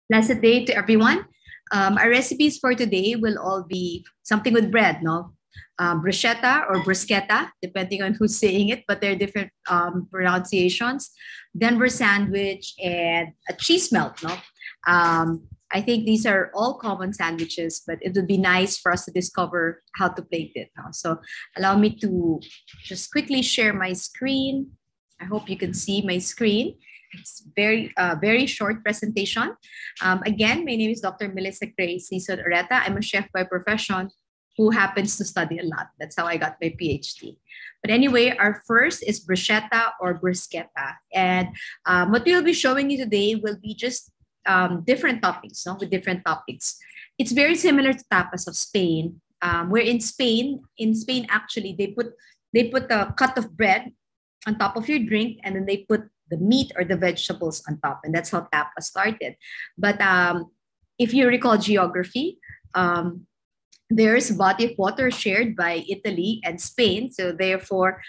Blessed day to everyone. Our recipes for today will all be something with bread, no? Bruschetta or bruschetta, depending on who's saying it, but there are different pronunciations. Denver sandwich and a cheese melt, no? I think these are all common sandwiches, but it would be nice for us to discover how to plate it. No? So allow me to just quickly share my screen. I hope you can see my screen. It's very short presentation. Again, my name is Dr. Melissa Grace Sison Oreta. I'm a chef by profession who happens to study a lot. That's how I got my PhD. But anyway, our first is bruschetta or bruschetta. And what we'll be showing you today will be just different topics, no? With different topics. It's very similar to tapas of Spain. Where in Spain actually they put a cut of bread on top of your drink, and then they put the meat or the vegetables on top, and that's how tapas started. But if you recall geography, there's a body of water shared by Italy and Spain, so therefore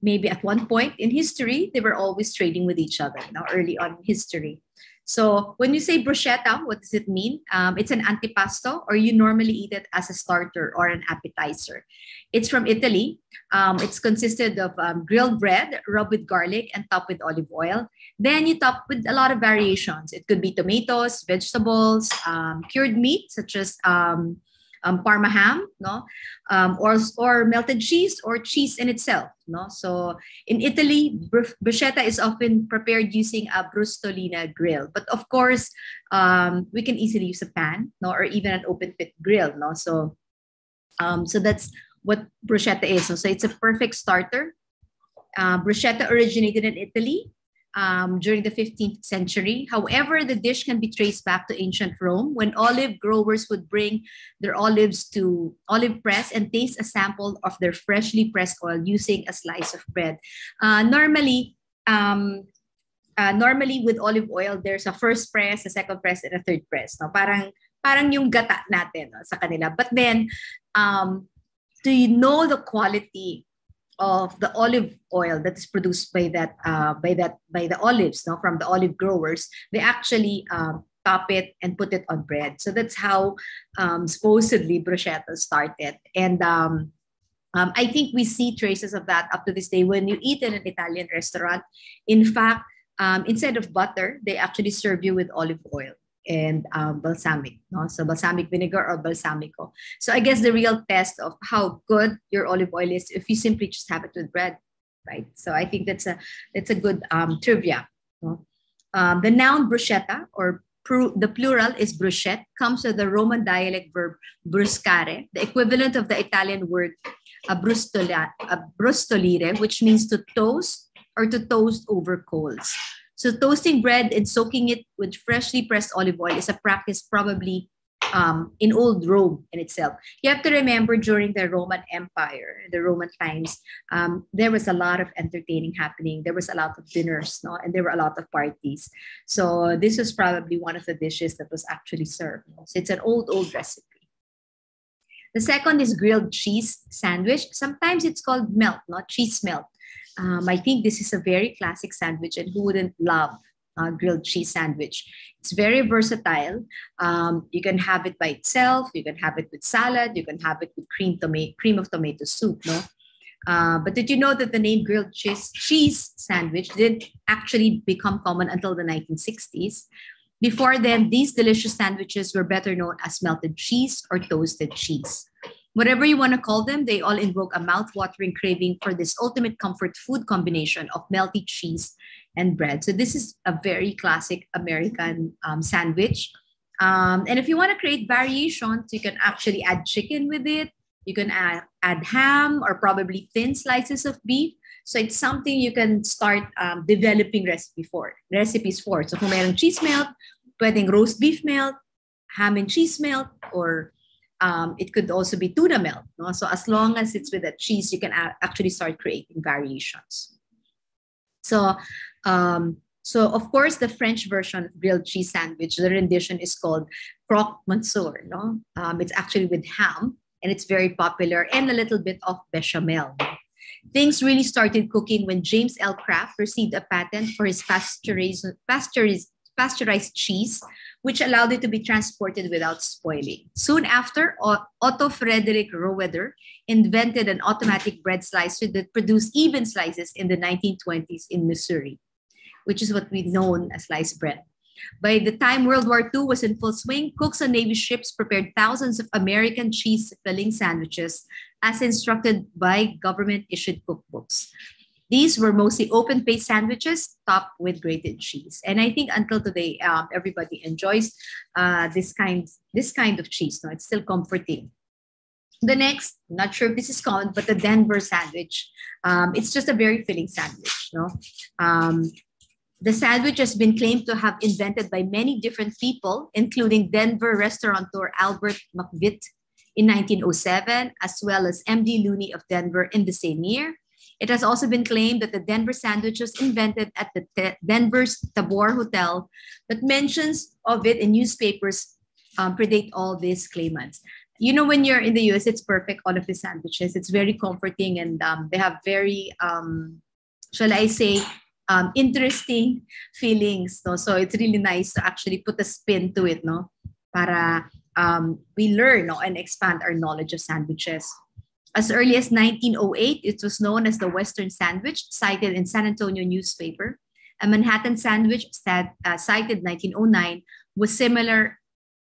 maybe at one point in history they were always trading with each other. Now, early on in history. So when you say bruschetta, what does it mean? It's an antipasto, or you normally eat it as a starter or an appetizer. It's from Italy. It's consisted of grilled bread rubbed with garlic and topped with olive oil. Then you top with a lot of variations. It could be tomatoes, vegetables, cured meat such as Parma ham, no, or melted cheese or cheese in itself, no. So in Italy, bruschetta is often prepared using a brustolina grill, but of course, we can easily use a pan, no, or even an open pit grill, no. So, so that's what bruschetta is. So it's a perfect starter. Bruschetta originated in Italy during the 15th century. However, the dish can be traced back to ancient Rome when olive growers would bring their olives to olive press and taste a sample of their freshly pressed oil using a slice of bread. Normally with olive oil, there's a first press, a second press, and a third press. No? Parang yung gata natin, no, sa kanila. But then, do you know the quality of the olive oil that is produced by the olives, no, from the olive growers? They actually top it and put it on bread. So that's how supposedly bruschetta started. And I think we see traces of that up to this day when you eat in an Italian restaurant. In fact, instead of butter, they actually serve you with olive oil and balsamic, no? So balsamic vinegar or balsamico. So I guess the real test of how good your olive oil is if you simply just have it with bread, right? So I think that's a good trivia. No? The noun bruschetta, or the plural is bruschette, comes from the Roman dialect verb bruscare, the equivalent of the Italian word brustolire, which means to toast or to toast over coals. So toasting bread and soaking it with freshly pressed olive oil is a practice probably in old Rome in itself. You have to remember during the Roman Empire, the Roman times, there was a lot of entertaining happening. There was a lot of dinners, no? And there were a lot of parties. So this was probably one of the dishes that was actually served. So it's an old recipe. The second is grilled cheese sandwich. Sometimes it's called melt, not cheese melt. I think this is a very classic sandwich, and who wouldn't love grilled cheese sandwich? It's very versatile. You can have it by itself. You can have it with salad. You can have it with cream of tomato soup. No, but did you know that the name grilled cheese sandwich didn't actually become common until the 1960s? Before then, these delicious sandwiches were better known as melted cheese or toasted cheese. Whatever you want to call them, they all invoke a mouth-watering craving for this ultimate comfort food combination of melty cheese and bread. So this is a very classic American sandwich. And if you want to create variations, you can actually add chicken with it. You can add ham or probably thin slices of beef. So it's something you can start developing recipes for. So kung mayroong cheese melt, pwedeng roast beef melt, ham and cheese melt, or it could also be tuna melt. No? So as long as it's with that cheese, you can actually start creating variations. So, so of course, the French version of grilled cheese sandwich, the rendition is called croque monsieur. No? It's actually with ham, and it's very popular, and a little bit of bechamel. Things really started cooking when James L. Kraft received a patent for his pasteurization pasteurized cheese, which allowed it to be transported without spoiling. Soon after, Otto Frederick Roeder invented an automatic bread slicer that produced even slices in the 1920s in Missouri, which is what we know as sliced bread. By the time World War II was in full swing, cooks on Navy ships prepared thousands of American cheese-filling sandwiches as instructed by government-issued cookbooks. These were mostly open-faced sandwiches topped with grated cheese. And I think until today, everybody enjoys this kind of cheese. No? It's still comforting. The next, not sure if this is common, but the Denver sandwich. It's just a very filling sandwich. No? The sandwich has been claimed to have invented by many different people, including Denver restaurateur Albert McVitt in 1907, as well as M.D. Looney of Denver in the same year. It has also been claimed that the Denver sandwich was invented at the Denver's Tabor Hotel, but mentions of it in newspapers predate all these claimants. You know, when you're in the US, it's perfect, all of the sandwiches. It's very comforting and they have very, shall I say, interesting feelings. No? So it's really nice to actually put a spin to it, no? Para we learn, no? And expand our knowledge of sandwiches. As early as 1908, it was known as the Western Sandwich, cited in San Antonio newspaper. A Manhattan sandwich, cited 1909, was similar,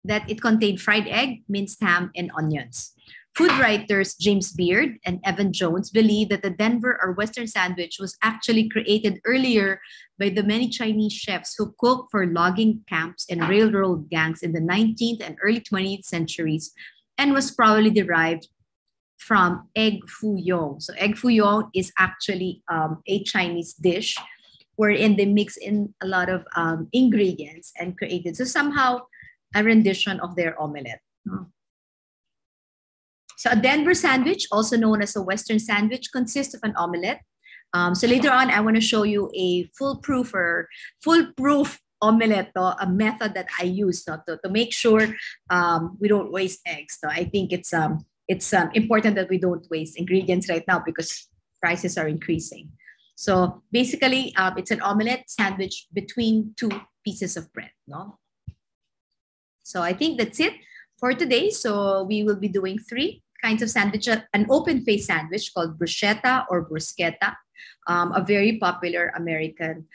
that it contained fried egg, minced ham, and onions. Food writers James Beard and Evan Jones believe that the Denver or Western sandwich was actually created earlier by the many Chinese chefs who cooked for logging camps and railroad gangs in the 19th and early 20th centuries, and was probably derived from egg foo young. So egg foo young is actually a Chinese dish wherein they mix in a lot of ingredients and created, so somehow a rendition of their omelette. So a Denver sandwich, also known as a Western sandwich, consists of an omelette. So later on, I want to show you a foolproof omelette, a method that I use to make sure we don't waste eggs. So I think it's important that we don't waste ingredients right now because prices are increasing. So basically, it's an omelette sandwich between two pieces of bread. No? So I think that's it for today. So we will be doing 3 kinds of sandwich. An open-faced sandwich called bruschetta or bruschetta, a very popular American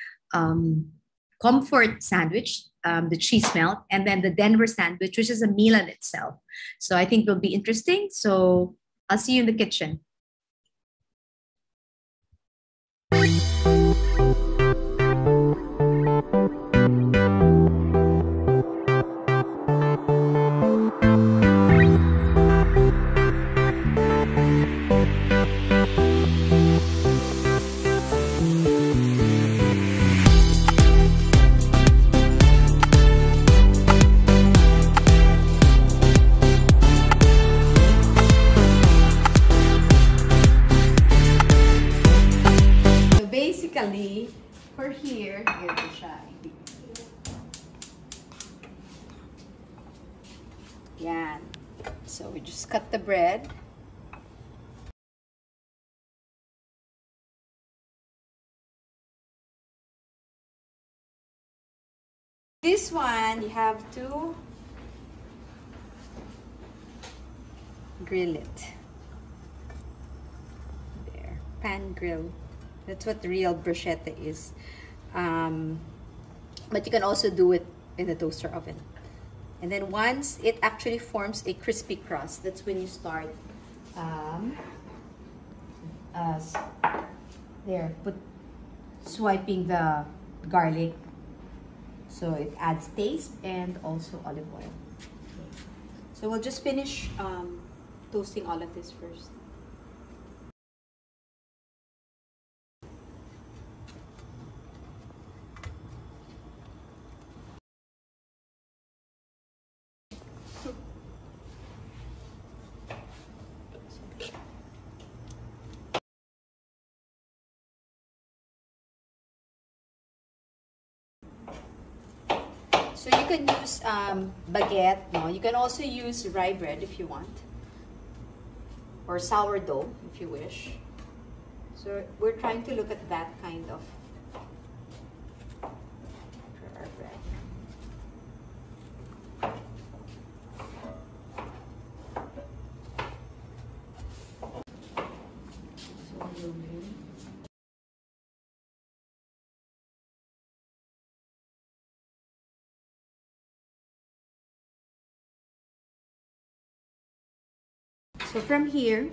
comfort sandwich, the cheese melt, and then the Denver sandwich, which is a meal in itself. So I think it'll be interesting. So I'll see you in the kitchen. For here, ito siya. Yan. So we just cut the bread. This one, you have to grill it. There, pan grill. That's what the real bruschetta is. But you can also do it in the toaster oven. And then once it actually forms a crispy crust, that's when you start swiping the garlic. So it adds taste and also olive oil. So we'll just finish toasting all of this first. So you can use baguette, no? You can also use rye bread if you want, or sourdough if you wish. So we're trying to look at that kind of for our bread. So from here,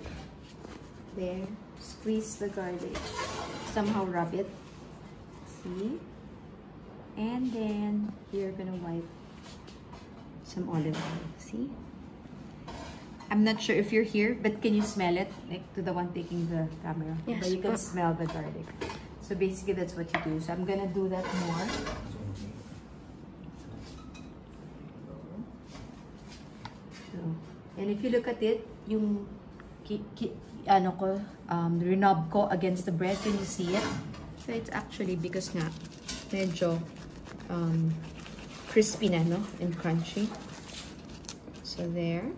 there, squeeze the garlic. Somehow rub it. See? And then you're gonna wipe some olive oil. See? I'm not sure if you're here, but can you smell it? Like to the one taking the camera. Yes. But you can smell the garlic. So basically that's what you do. So I'm gonna do that more. So, and if you look at it, yung renob ko against the bread, can you see it? So it's actually because nga medyo crispy na, no? And crunchy. So there.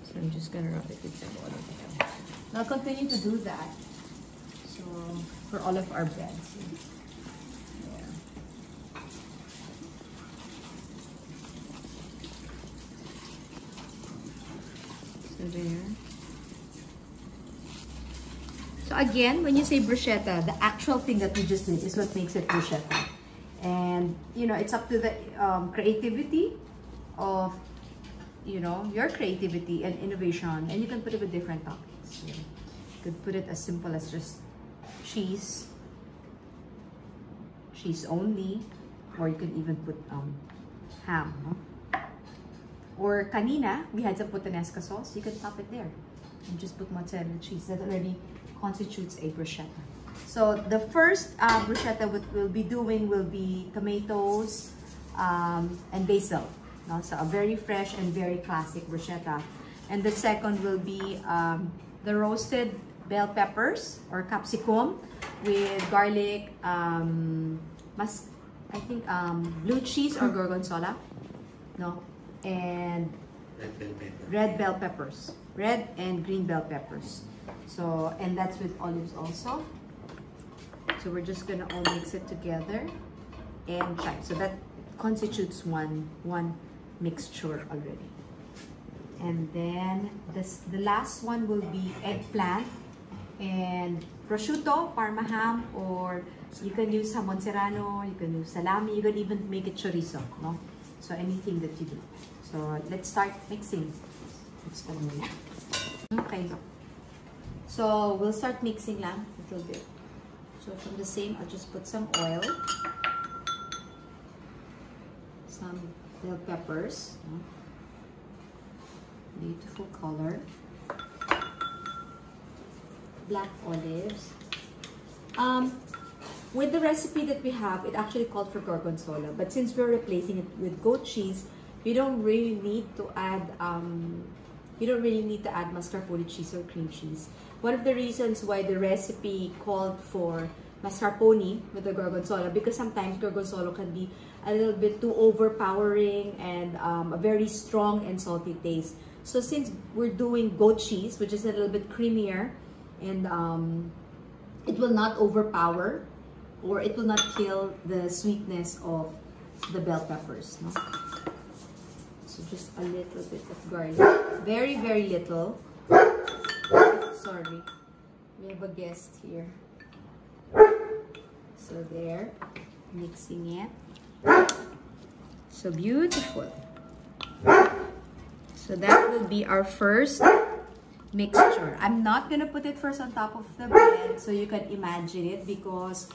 So I'm just gonna rub it with some olive oil. I'll continue to do that. So for all of our breads. Yeah. So there. So again, when you say bruschetta, the actual thing that we just did is what makes it bruschetta. And, you know, it's up to the creativity of, you know, your creativity and innovation. And you can put it with different toppings. So you could put it as simple as just cheese only, or you could even put ham. No? Or kanina, we had some puttanesca sauce. You can top it there. And just put mozzarella cheese. That already constitutes a bruschetta. So the first bruschetta we'll be doing will be tomatoes and basil. No? So a very fresh and very classic bruschetta. And the second will be the roasted bell peppers or capsicum with garlic, blue cheese or gorgonzola, no, and red bell peppers, red and green bell peppers. So, and that's with olives also. So we're just gonna all mix it together and try. So that constitutes one mixture already. And then the last one will be eggplant and prosciutto, parma ham, or you can use jamon serrano, you can use salami, you can even make it chorizo, no? So anything that you do. So let's start mixing. Okay. So we'll start mixing lang a little bit. So from the same, I'll just put some oil, some bell peppers, no? Beautiful color, black olives. With the recipe that we have, it actually called for gorgonzola, but since we're replacing it with goat cheese, we don't really need to add mascarpone cheese or cream cheese. One of the reasons why the recipe called for mascarpone with the gorgonzola, because sometimes gorgonzola can be a little bit too overpowering and a very strong and salty taste. So since we're doing goat cheese, which is a little bit creamier, and it will not overpower or it will not kill the sweetness of the bell peppers, no? So just a little bit of garlic, very, very little. Sorry, we have a guest here. So there, mixing it. So beautiful. So that will be our first mixture. I'm not gonna put it first on top of the bread so you can imagine it, because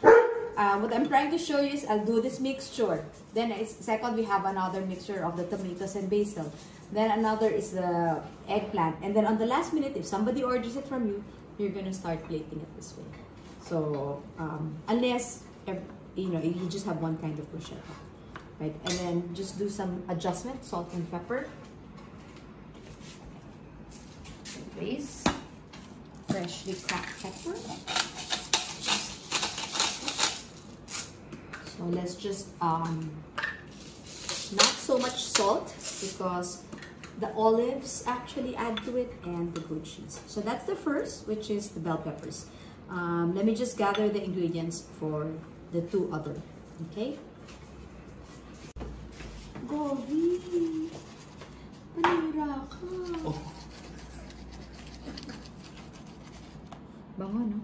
what I'm trying to show you is I'll do this mixture. Then second, we have another mixture of the tomatoes and basil. Then another is the eggplant. And then on the last minute, if somebody orders it from you, you're gonna start plating it this way. So unless you just have one kind of bruschetta, right? And then just do some adjustment, salt and pepper. Base, freshly cracked pepper. So let's just not so much salt, because the olives actually add to it, and the goat cheese. So that's the first, which is the bell peppers. Let me just gather the ingredients for the two other. Okay. Gobi, panira ka. Oh. Bango, no?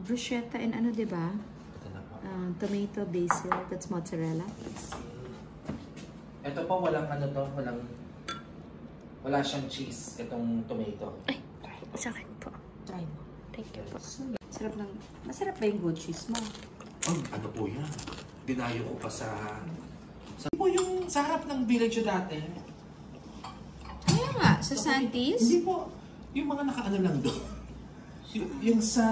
bruschetta and ano, diba? Tomato, basil, that's mozzarella. Ito po, walang ano to, wala siyang cheese, itong tomato. Ay, sa akin po. Try mo. Thank you po. Masarap ba yung goat cheese mo? Oh, ano po yan? Dinayo ko pa sa po yung sa harap ng village dati. Kaya nga, sa Santis? Hindi po, yung mga nakaano lang doon. Yung sa...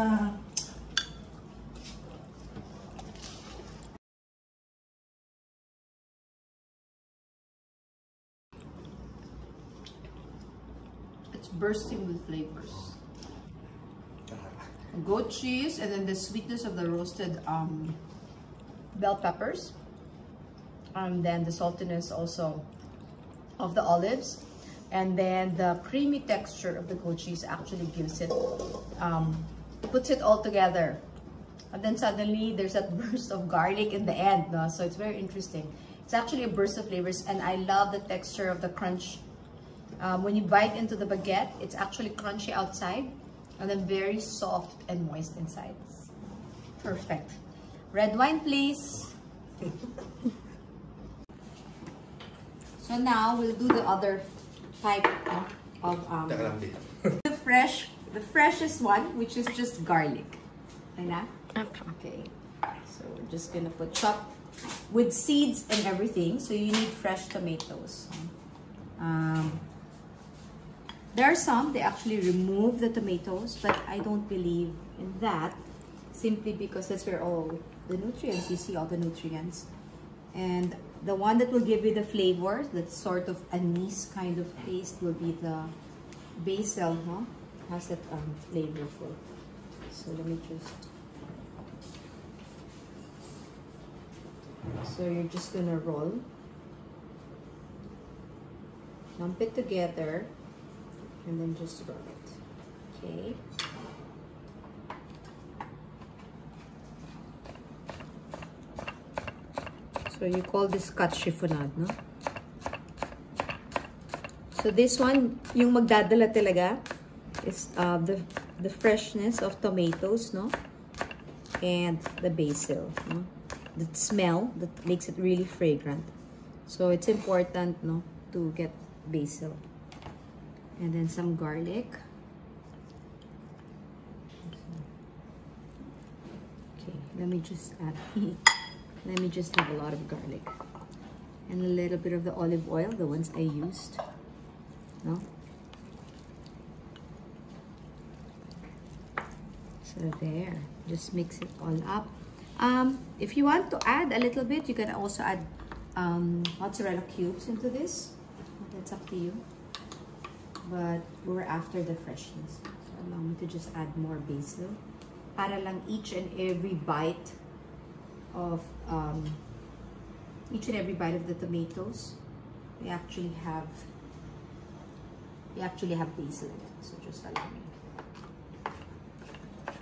It's bursting with flavors. Goat cheese, and then the sweetness of the roasted bell peppers. And then the saltiness also of the olives. And then the creamy texture of the goat cheese actually gives it, puts it all together. And then suddenly there's that burst of garlic in the end, no? So it's very interesting. It's actually a burst of flavors, and I love the texture of the crunch. When you bite into the baguette, it's actually crunchy outside, and then very soft and moist inside. Perfect. Red wine, please. So now we'll do the other type of the freshest one, which is just garlic. Okay. So we're just gonna put chop with seeds and everything. So you need fresh tomatoes. There are some, they actually remove the tomatoes, but I don't believe in that, simply because that's where all the nutrients, you see all the nutrients. And the one that will give you the flavor, that sort of anise kind of taste, will be the basil, huh? Has that flavorful. So let me just... So you're just gonna roll. Lump it together. And then just roll it. Okay. So you call this cut chiffonade, no? So this one, yung magdadala talaga is the freshness of tomatoes, no? And the basil, no? The smell that makes it really fragrant. So it's important, no, to get basil. And then some garlic. Okay, let me just add, let me just have a lot of garlic. And a little bit of the olive oil, the ones I used. No? So there, just mix it all up. If you want to add a little bit, you can also add mozzarella cubes into this. That's up to you. But we're after the freshness. So allow me to just add more basil. Para lang each and every bite of the tomatoes, we actually have basil in it. So just allow me.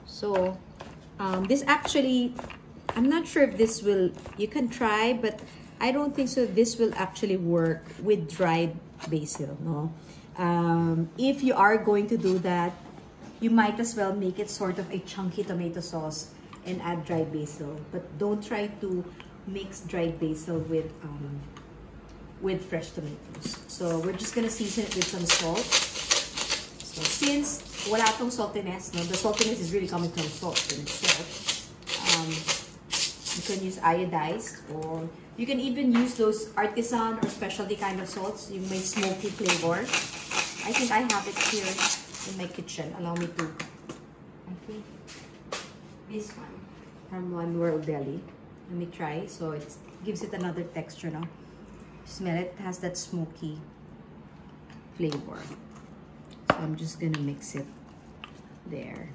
So this actually, I'm not sure if this will, you can try, but I don't think so this will actually work with dried basil, no? If you are going to do that, you might as well make it sort of a chunky tomato sauce and add dried basil. But don't try to mix dried basil with fresh tomatoes. So we're just gonna season it with some salt. So since wala tong saltiness, no, the saltiness is really coming from salt in itself. You can use iodized, or you can even use those artisan or specialty kind of salts. You make smoky flavor. I think I have it here in my kitchen. Allow me to. I think this one from One World Deli. Let me try. So it gives it another texture now. Smell it. It has that smoky flavor. So I'm just gonna mix it there.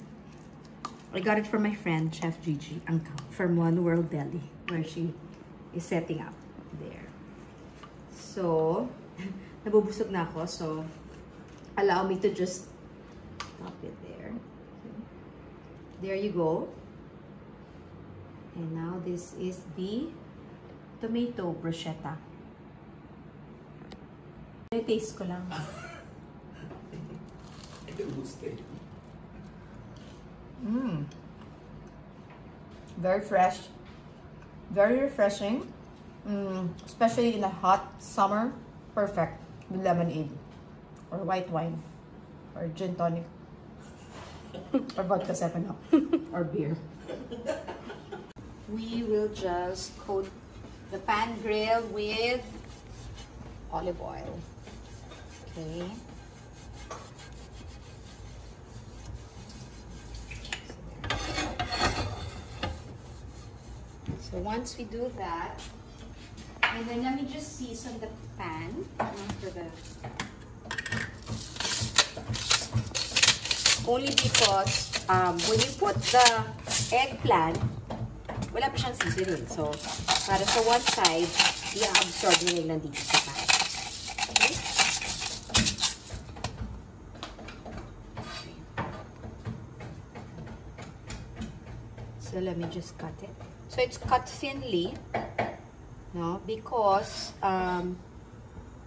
I got it from my friend, Chef Gigi Angkao, from One World Deli, where she is setting up there. So, nabubusog na ako. So, allow me to just pop it there. There you go. And now this is the tomato bruschetta. Taste ko lang. Very fresh, very refreshing, especially in a hot summer. Perfect with lemonade or white wine or gin tonic or vodka 7-Up or beer. We will just coat the pan grill with olive oil. Okay. So once we do that, and then let me just season the pan for the only because when you put the eggplant, wala pa siyang seasoning. So para sa one side, i-absorb nila nandito sa pan. Okay? So let me just cut it. So it's cut thinly, no, because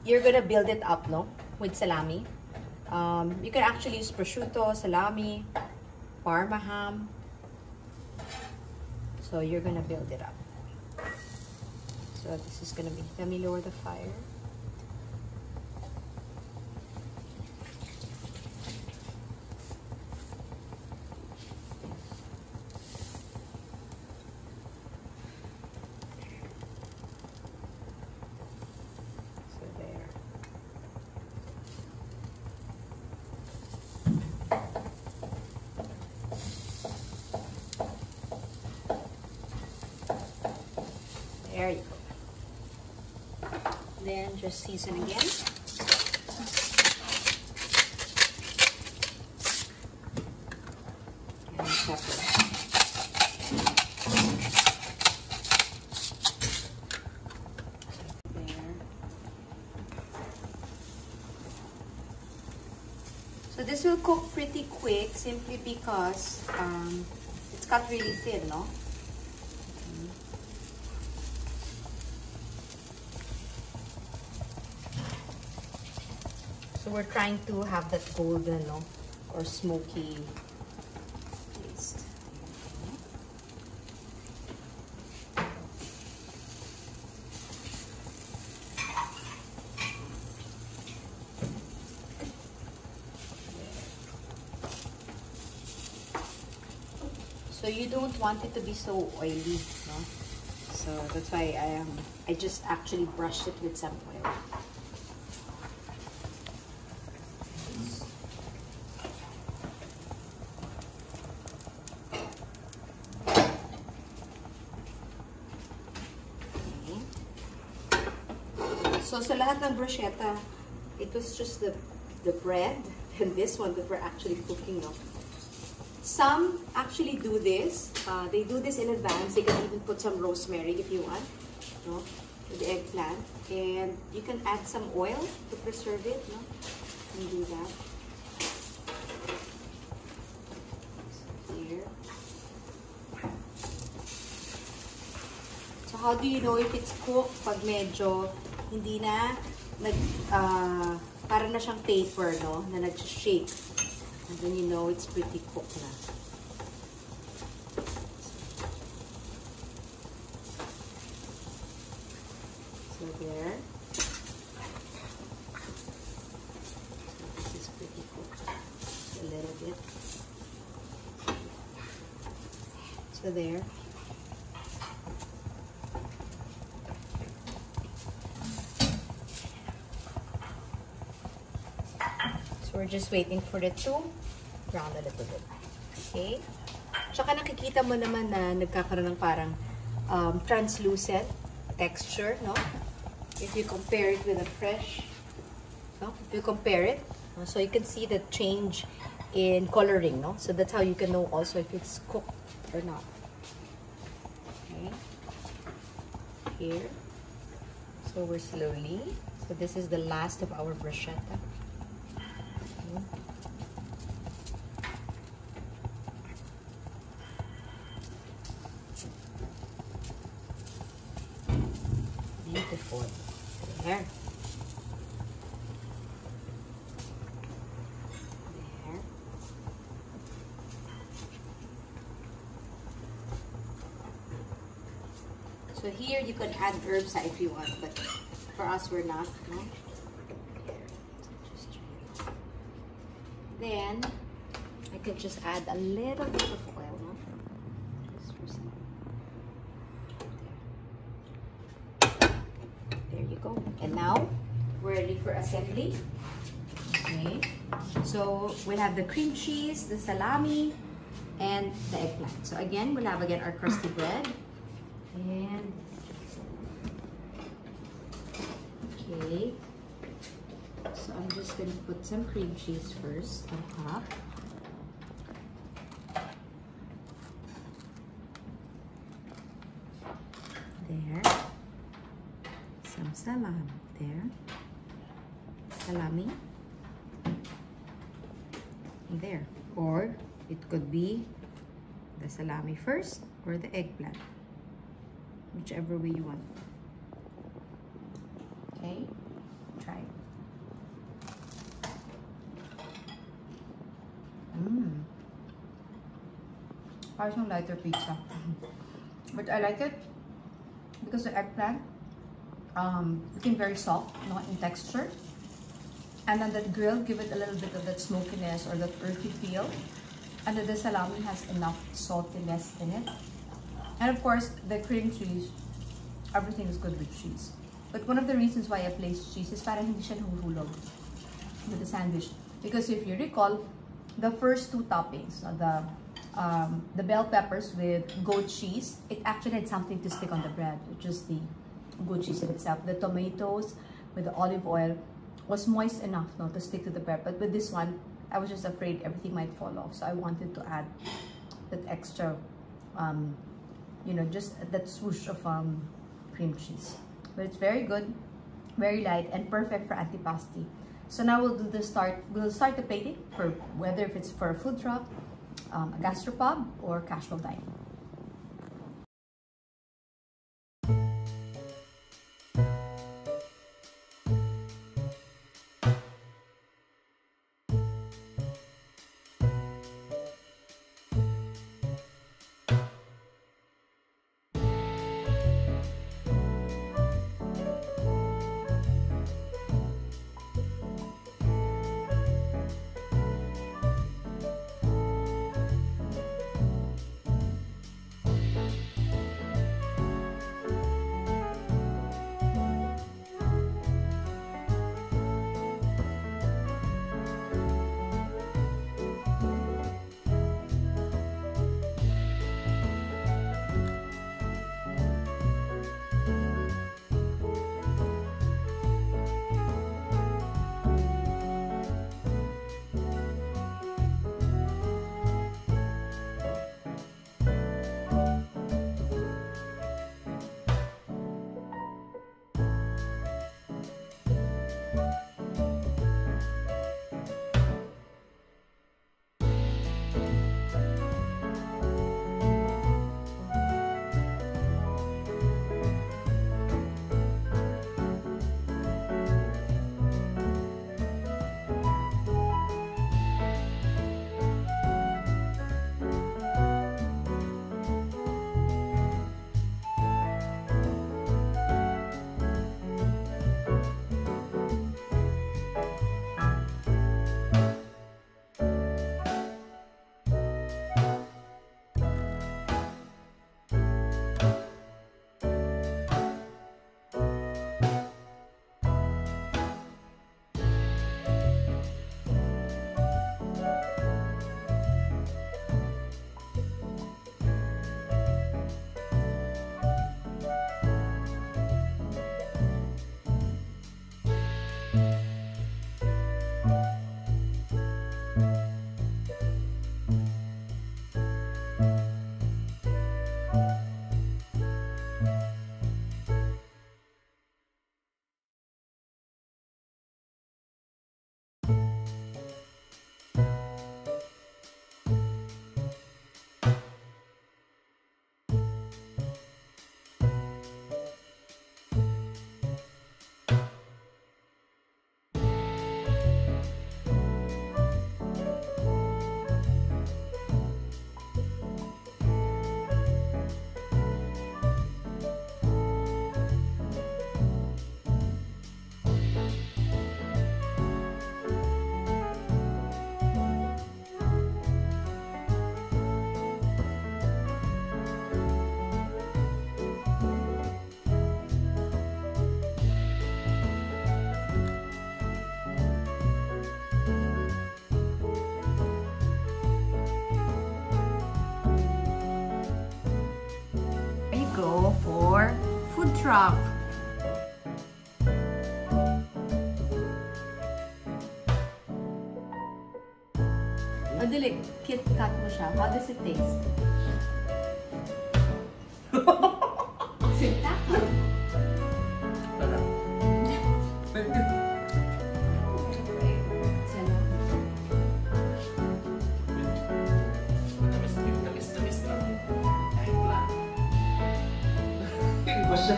you're gonna build it up, no, with salami. You can actually use prosciutto, salami, parma ham. So you're gonna build it up. So this is gonna be. Let me lower the fire. There you go. Then just season again. And pepper. There. So this will cook pretty quick simply because it's cut really thin, no? So we're trying to have that golden, no, or smoky taste. So you don't want it to be so oily, no? So that's why I just actually brushed it with some oil. So sa lahat ng bruschetta, it was just the bread and this one that we're actually cooking, no? Some actually do this. They do this in advance. They can even put some rosemary if you want, no? With the eggplant. And you can add some oil to preserve it, no? You can do that. Here. So how do you know if it's cooked pag medyo hindi na para na siyang paper, no, na nag-shake, and then you know it's pretty cooked na. So there. So this is pretty cooked. A little bit. So there. We're just waiting for it to brown a little bit. Okay? Tsaka nakikita mo naman na nagkakaroon ng parang translucent texture, no? If you compare it with a fresh, no? If you compare it, no? So you can see the change in coloring, no? So that's how you can know also if it's cooked or not. Okay? Here. So we're slowly. So this is the last of our bruschetta. Beautiful. There. There. So here you could add herbs if you want, but for us we're not. No? Then I could just add a little bit of oil. No? Just for some. There you go. And now we're ready for assembly. Okay. So we'll have the cream cheese, the salami, and the eggplant. So again, we'll have our crusty bread. And okay. So I'm just gonna put some cream cheese first on top. There. Some salami there. Salami. There. Or it could be the salami first or the eggplant. Whichever way you want. Okay, try it. Parang lighter pizza. But I like it because the eggplant became very soft, not in texture. And then the grill give it a little bit of that smokiness or that earthy feel. And then the salami has enough saltiness in it. And of course, the cream cheese, everything is good with cheese. But one of the reasons why I placed cheese is parang hindi siya nahuhulog with the sandwich. Because if you recall, the first two toppings, the bell peppers with goat cheese, it actually had something to stick on the bread, which is the goat cheese in itself. The tomatoes with the olive oil was moist enough to stick to the bread. But with this one, I was just afraid everything might fall off. So I wanted to add that extra you know, just that swoosh of cream cheese. But it's very good, very light, and perfect for antipasti. So now we'll start the plating for whether if it's for a food truck, a gastropub, or casual dining. truck. O, dili, Kit Kat mo siya. How does it taste? Sinta ka. Wala. Tamis lang. Kahit lang. Iba siya.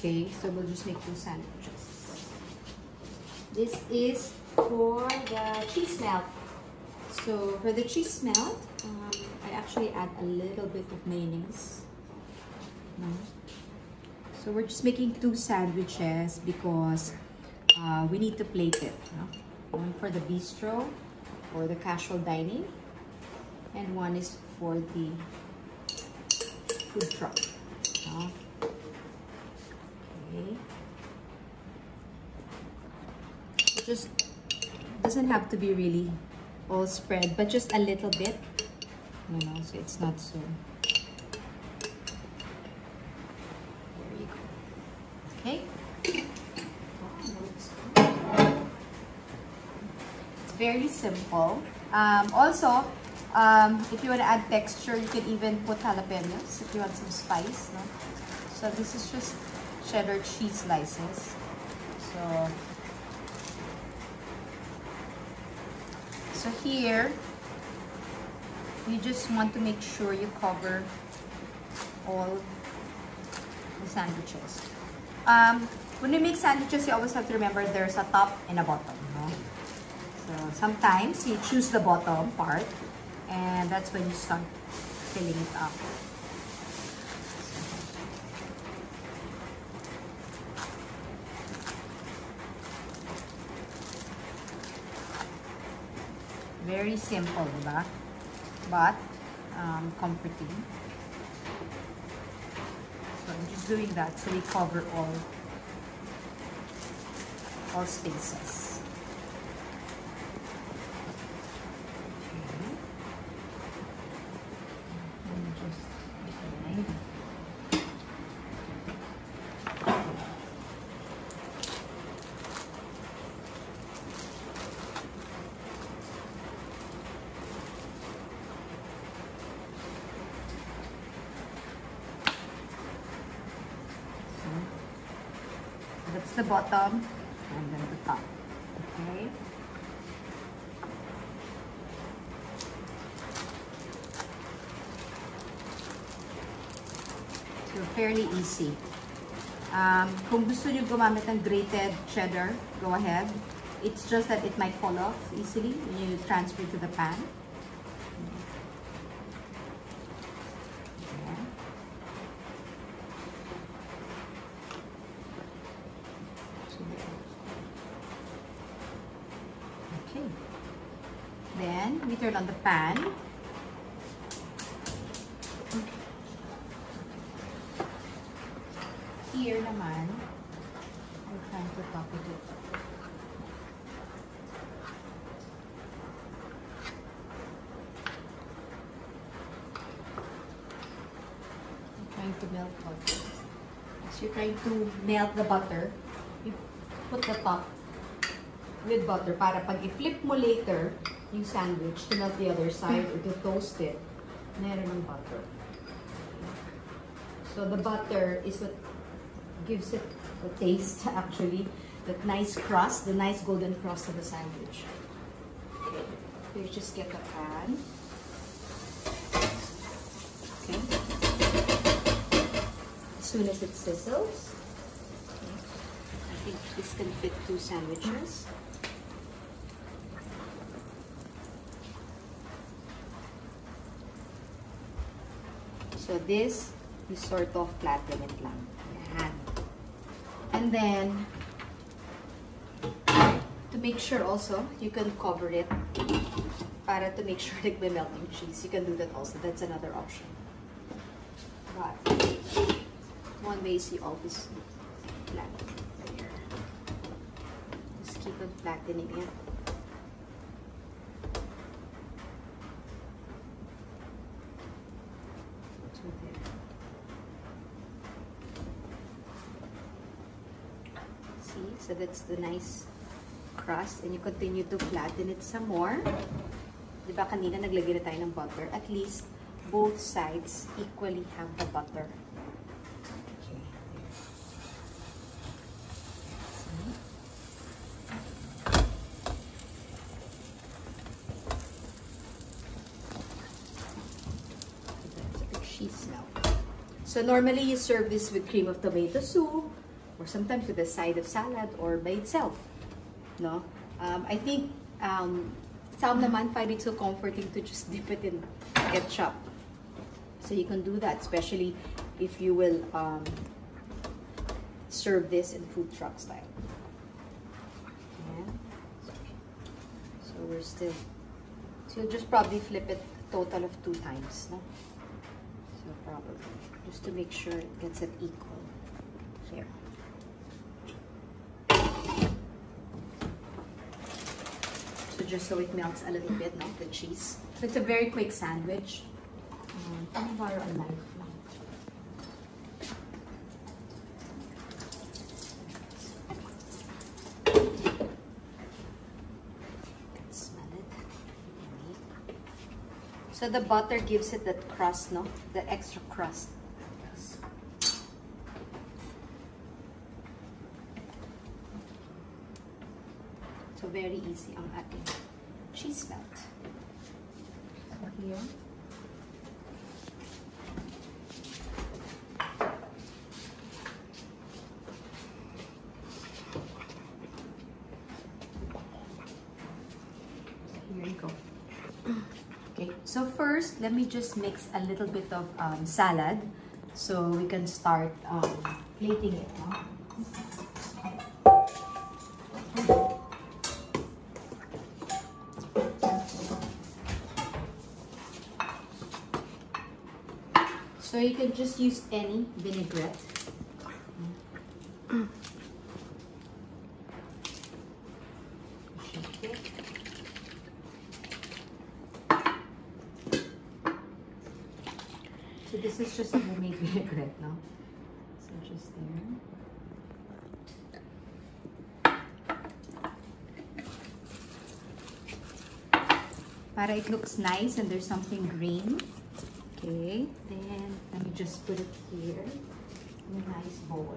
Okay, so we'll just make 2 sandwiches. This is for the cheese melt. So for the cheese melt, I actually add a little bit of mayonnaise. So we're just making 2 sandwiches because we need to plate it. One for the bistro or the casual dining, and one is for the food truck. Okay. It just doesn't have to be really all spread, but just a little bit, so it's not so. There you go. Okay. It's very simple. Also, if you want to add texture, you can even put jalapenos if you want some spice. So this is just cheddar cheese slices. So here, you just want to make sure you cover all the sandwiches. When you make sandwiches, you always have to remember there's a top and a bottom. So sometimes you choose the bottom part, and that's when you start filling it up. Very simple, diba? But comforting. So I'm just doing that so we cover all spaces. That's the bottom and then the top. Okay. So fairly easy. Kung gusto nyo gumamit ng grated cheddar, go ahead. It's just that it might fall off easily when you transfer to the pan. Okay. Then we turn on the pan. Here naman, we're trying to top it up. Trying to melt butter. As you're trying to melt the butter, you put the top with butter para pag i-flip mo later yung sandwich to melt the other side or to toast it, meron ng butter. So the butter is what gives it the taste, actually, that nice crust, the nice golden crust of the sandwich. Okay, you just get the pan. Okay. As soon as it sizzles, okay. I think this can fit 2 sandwiches. So this, you sort of flatten it lang. Yan. And then, to make sure also, you can cover it para to make sure like may melting cheese. You can do that also. That's another option. But one way is you always flatten here. Just keep on flattening it. To there. See, so that's the nice crust, and you continue to flatten it some more. Diba kanina naglagay na tayo ng butter? At least both sides equally have the butter. Okay. See? That's a cheese now. So normally you serve this with cream of tomato soup, or sometimes with a side of salad, or by itself. No, I think some naman find it so comforting to just dip it in ketchup. So you can do that, especially if you will serve this in food truck style. Yeah. So we're still. So you'll just probably flip it a total of 2 times, no? So probably just to make sure it gets it equal here. Just so it melts a little bit, no? The cheese. So it's a very quick sandwich. Let me borrow a knife. Smell it. So the butter gives it that crust, no? The extra crust. So very easy ang ating cheese melt. So here. Here you go. Okay, so first, let me just mix a little bit of salad so we can start plating it. Huh? So you can just use any vinaigrette. So this is just a homemade vinaigrette now. So just there. Para it looks nice and there's something green. Okay, then let me just put it here in a nice bowl.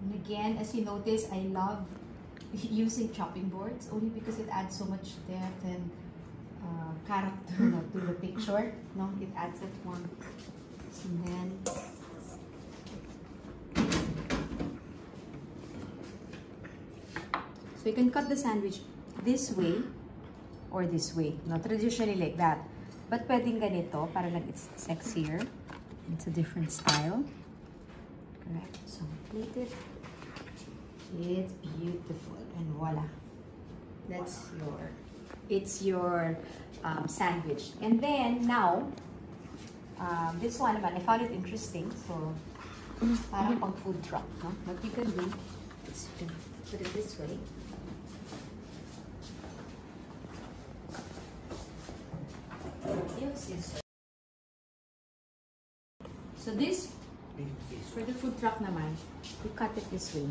And again, as you notice, I love using chopping boards only because it adds so much depth and character to the picture. No, it adds that one. And then so you can cut the sandwich this way or this way. Not traditionally like that. But pwedeng ganito para lang it's sexier. It's a different style. Correct. So plate it. It's beautiful. And voila. That's your sandwich. And then now, this one naman, I found it interesting. So parang pang food truck. No? What you can do is you can put it this way. So this, for the food truck naman, you cut it this way.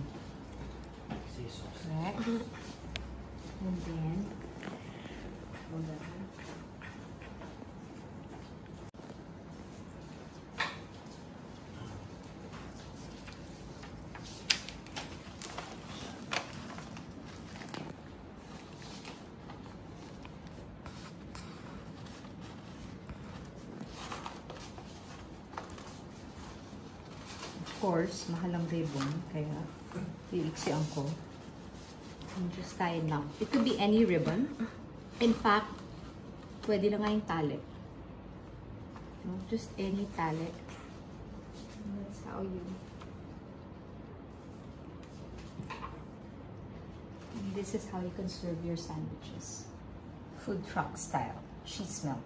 Correct? And then, hold on. Of course, mahal ang ribbon, kaya iiksian ko. And just tie it down. It could be any ribbon. In fact, pwede na nga yung tali. No, just any tali. And that's how you this is how you can serve your sandwiches. Food truck style, cheese melt.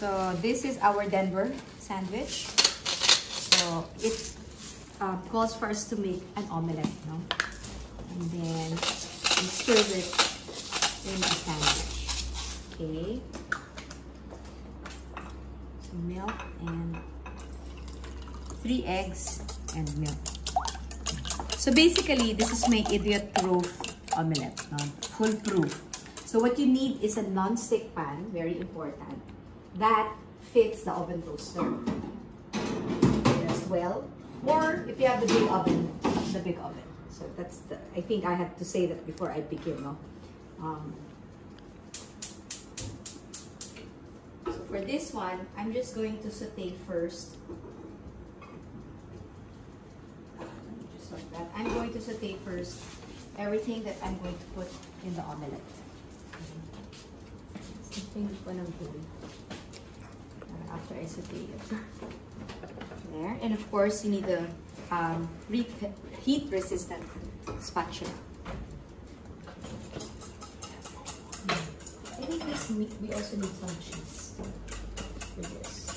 So this is our Denver sandwich. So it calls for us to make an omelette, no? And then we serve it in a sandwich. Okay. So milk and 3 eggs and milk. So basically, this is my idiot-proof omelette, no? Foolproof. So what you need is a non-stick pan, very important. That fits the oven toaster as well, or if you have the big oven, the big oven. So that's the, I think I had to say that before I begin, no? So for this one, I'm just going to saute first. Just like that. I'm going to saute first everything that I'm going to put in the omelette. After I saute it. There. And of course, you need a heat-resistant spatula. I think this we also need some cheese for this.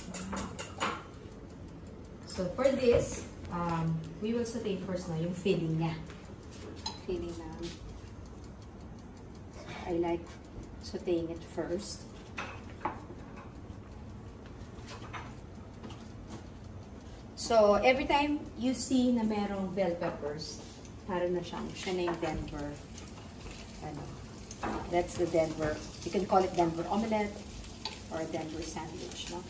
So for this, we will saute first na yung filling niya. Filling na. I like sauteing it first. So, every time you see na merong bell peppers, parang na siya na yung Denver, that's the Denver, you can call it Denver omelette or Denver sandwich, no?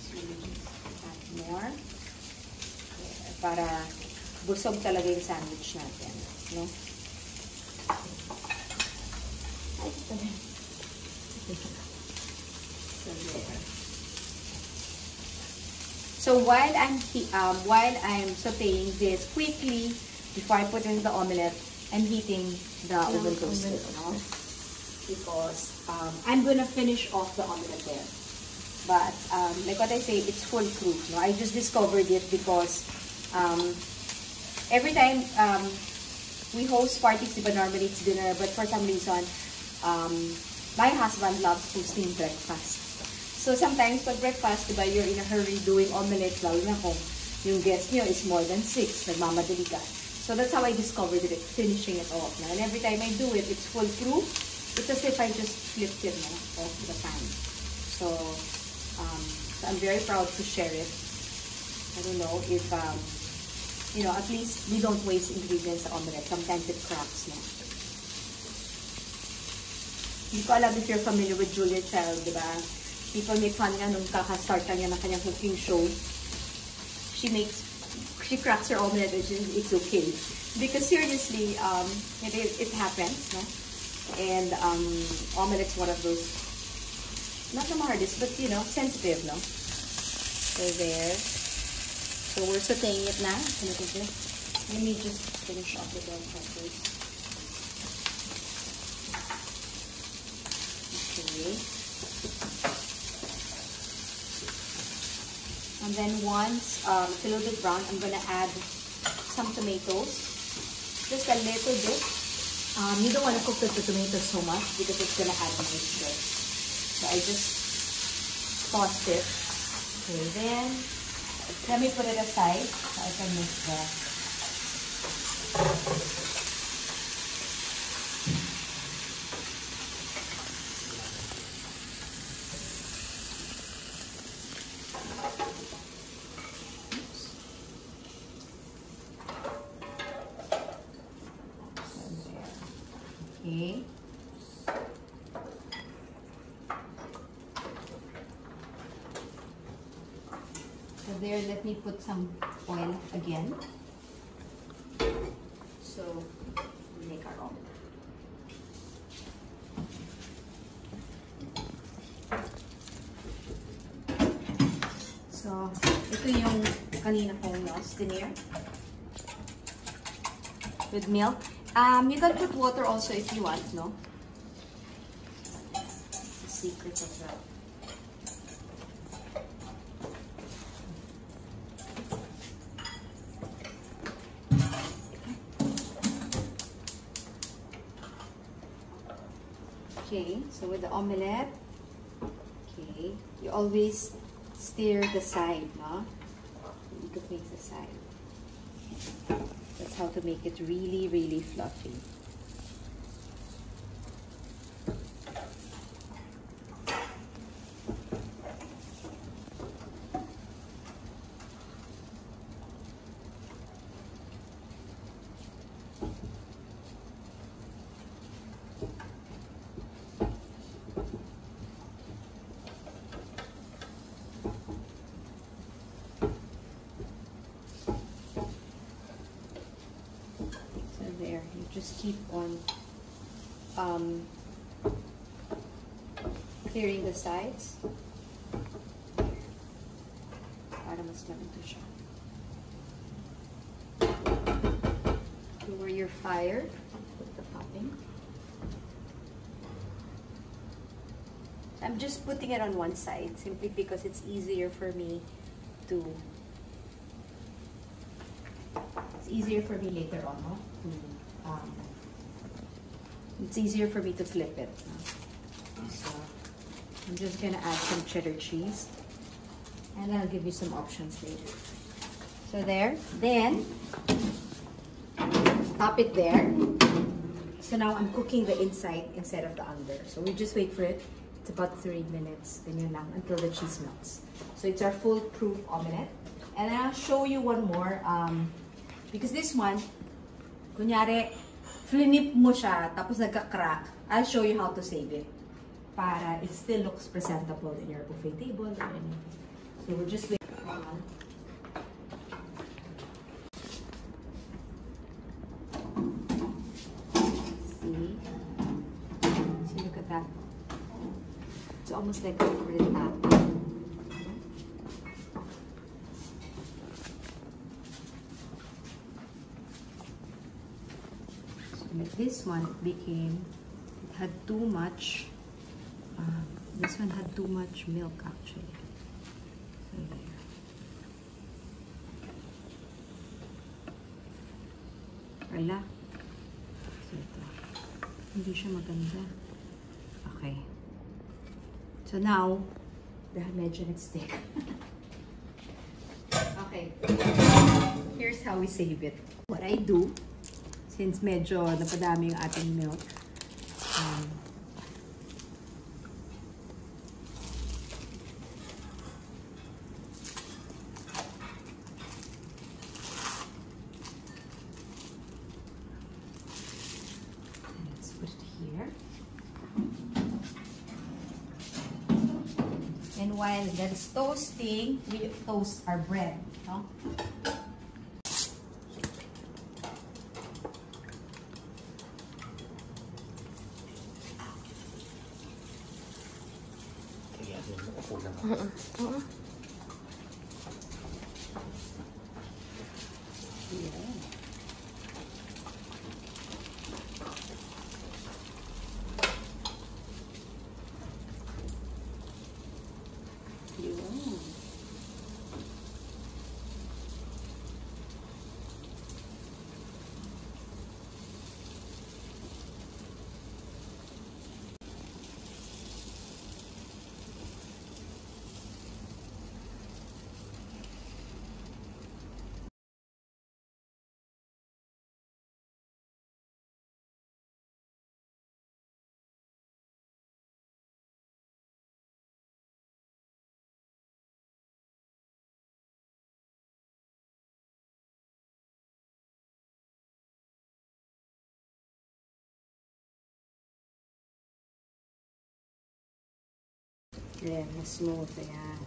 So, add more. Para busog talaga yung sandwich natin, no? So, there. So while I'm sauteing this quickly, before I put in the omelette, I'm heating the oven toaster, no? Because I'm gonna finish off the omelette there. But like what I say, it's foolproof. No? I just discovered it because every time we host parties, diba, normally it's dinner, but for some reason, my husband loves hosting breakfast. So sometimes pag breakfast, diba, you're in a hurry doing omelette, lalo na kung yung guest nyo is more than 6, nagmamadali ka. So that's how I discovered it, finishing it off. And every time I do it, it's foolproof. It's as if I just flipped it, no, off the pan. So, so I'm very proud to share it. I don't know if, you know, at least we don't waste ingredients sa omelette. Sometimes it cracks, no? Hindi ko alam if you're familiar with Julia Child, diba? People make fun nga nung kaka-start niya ng kanyang cooking show. She cracks her omelette, it's okay. Because seriously, it happens, no? And omelette's one of those, not the hardest, but you know, sensitive, no? So there. So we're sauteing it now. Let me just finish off the bell peppers. Okay. And then once it's a little bit brown, I'm gonna add some tomatoes, just a little bit. You don't want to cook the tomatoes so much because it's gonna add moisture. So I just tossed it. Okay, then let me put it aside so I can mix the. Okay. there, let me put some oil again. So, we make our omelet. So, ito yung kanina kong stineer with milk. You can put water also if you want, no? It's the secret of that. Okay, so with the omelette, okay, you always stir the side, no? You need to face the side. That's how to make it really, really fluffy. There, you just keep on clearing the sides para mas maluto siya. Lower your fire with the popping. I'm just putting it on one side simply because it's easier for me to later on, no? It's easier for me to flip it. No? So I'm just gonna add some cheddar cheese, and I'll give you some options later. So there, then top it there. So now I'm cooking the inside instead of the under. So we just wait for it. It's about 3 minutes, ganyan lang, until the cheese melts. So it's our foolproof omelette. And I'll show you one more. Because this one, kunyari, flinip mo siya, tapos nagka-crack, I'll show you how to save it. Para it still looks presentable in your buffet table or anything. So we'll just wait. See? Look at that. It's almost like a frittata. With this one, it had too much, this one had too much milk actually. So there. Wala. So ito. Hindi siya maganda. Okay. So now, dahil medyo nag-stick. Okay. Here's how we save it. What I do, since medyo napadami yung ating milk, let's put it here. And while that's toasting, we toast our bread, no? Ayan, mas smooth. Ayan.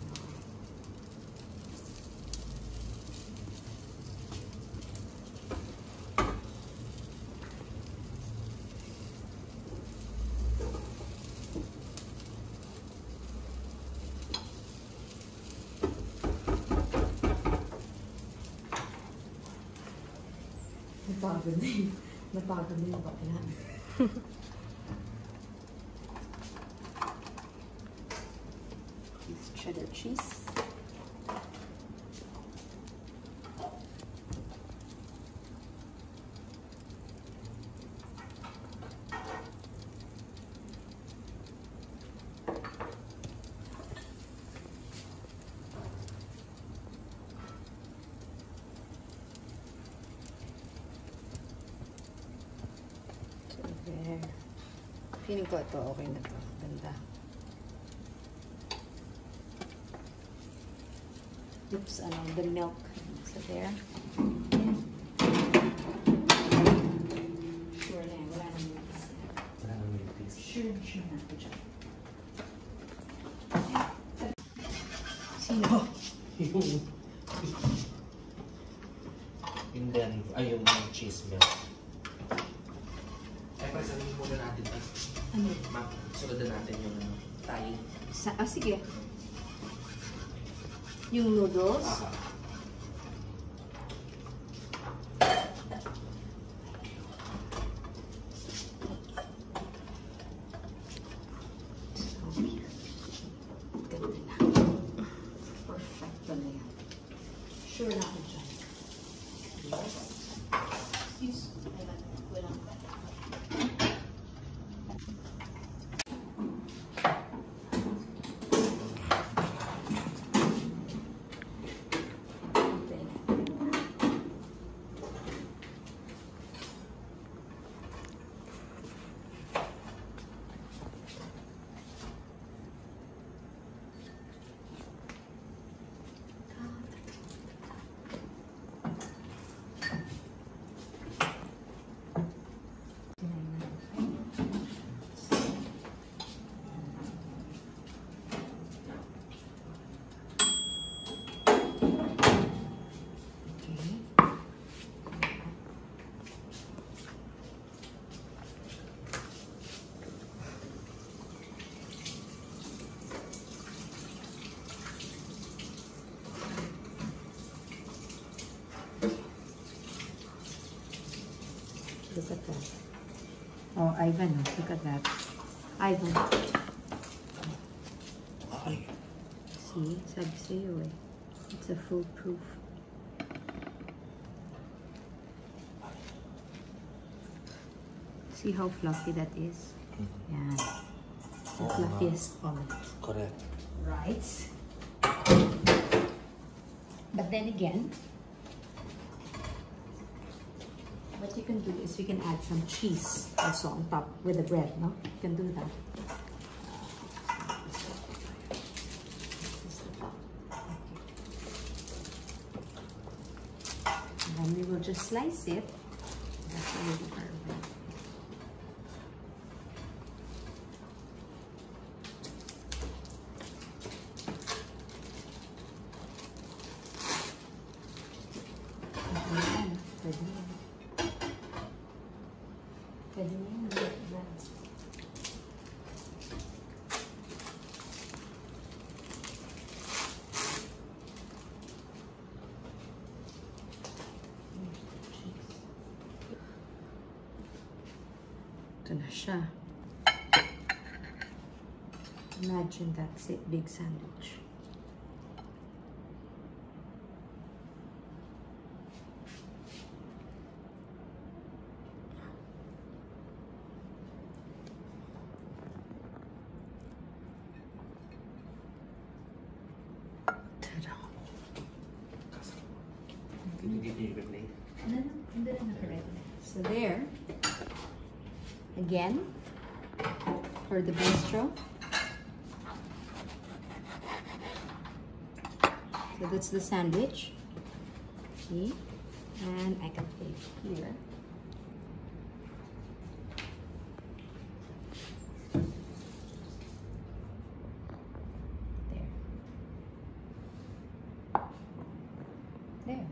Napagod na yun. Napagod na yung bakla. This cheddar cheese. There. Feeling ko ito okay na to. Ganda. Oops, the milk. So there. Sure na yan. Wala nang milk. Wala nang milk. Sure na ako dyan. Sino? And then, yung cheese milk. Sabihin muna natin ito. Ano? Sundan natin yung tayo. Sige. Yung noodles? Ganda na. Perfecto na yan. Sure na ako dyan. Excuse me. Walang look at that. Oh, Ivan, look at that. Ivan. Okay. See? Sabi sa'yo eh. It's a foolproof. See how fluffy that is? Yeah. It's the fluffiest omelet. Correct. Right? But then again, what you can do is we can add some cheese also on top with the bread, no? You can do that. This is the top. Okay. And then we will just slice it. That's a little part of it. Ito na siya. Imagine that's it, big sandwich. So there, again, for the bistro. So that's the sandwich. See? And I can put it here. There. There.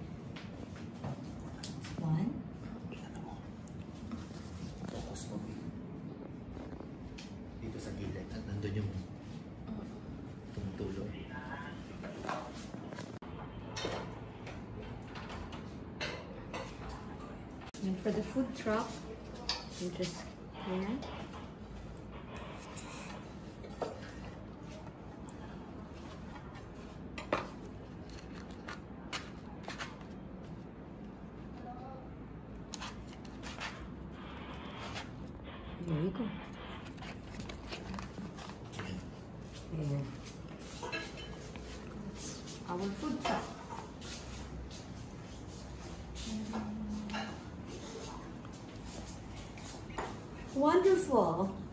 One. Focus mo. Dito sa gilid at nandun yung tumutulo. And for the food truck, you just here. There you go. There. Our food truck. Wonderful.